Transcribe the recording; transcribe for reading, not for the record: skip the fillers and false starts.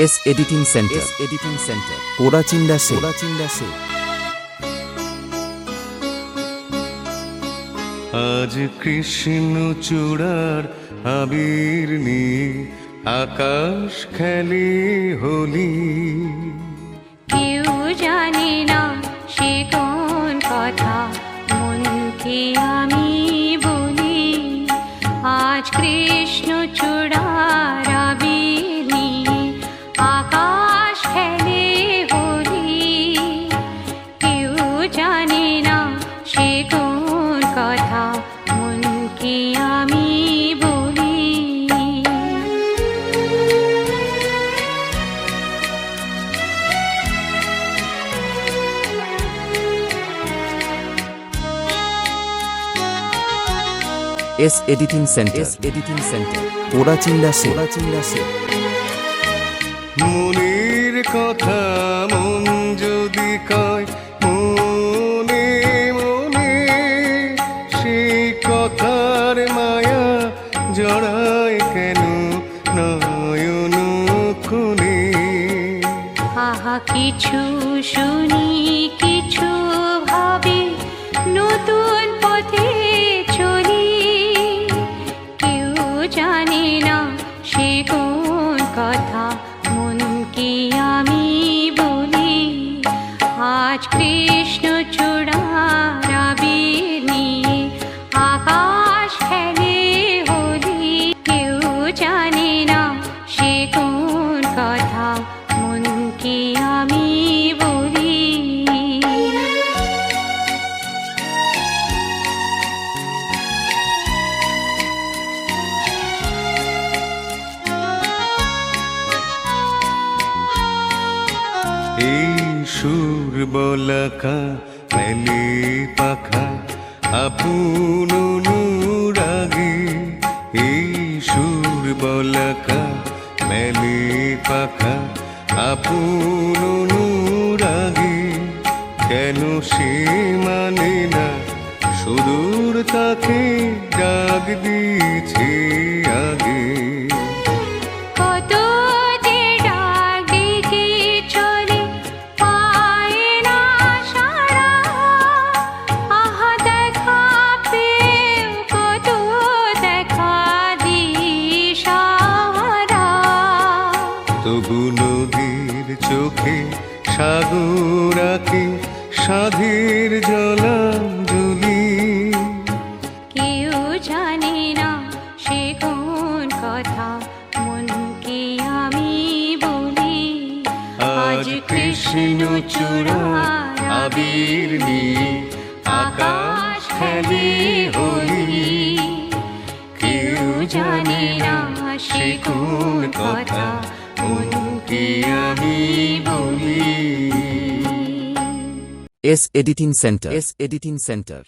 S editing centre কোরাচিন্ডা সে আজ কৃষ্ণ চূড়ার আবির নিয়ে আকাশ খেলে হোলি। কেউ জানে না সে কোন কথা মনকে আমি বলি। আজ কৃষ্ণ চূড়ার আবির নিয়ে আকাশ খেলে হোলি। কেউ জানে না সে কোন কথা মনকে আমি বলি। এস এডিটিং সেন্টার কোরাচিন্ডা সে মনের কথা মন যদি কয় মনে মনে, সেই কথার মায়া জড়ায় কেন নয়ন কোণে। আহা কিছু শুনি কিছু ভাবি নতুন পথে চলি। কেউ জানে না সে কোন কথা মনকে আমি বলি। আজ কৃষ্ণ চূড়ার আবির নিয়ে আকাশ খেলে হোলি। কেউ জানে না সে কোন কথা মনকে আমি বলি। এই সুর বলাকা মেলে পাখা আপন অনুরাগে। এই সুর বলাকা মেলে পাখা আপন অনুরাগে। কেন সে মানে না সুদূর তাকে ডাক দিয়েছে আগে। কত যে ডাক ডেকে চলে পায় না সাড়া। আহা দেখা পেয়েও কত দেখা দিশাহারা। তবু নদীর চোখে সাগর আঁকে সাধের জলাঞ্জলি। কেউ জানে না সে কোন কথা মনকে আমি বলি। আজ কৃষ্ণ চূড়ার আবির নিয়ে আকাশ খেলে হোলি। কেউ জানে না সে কোন কথা মনকে আমি বলি। S editing centre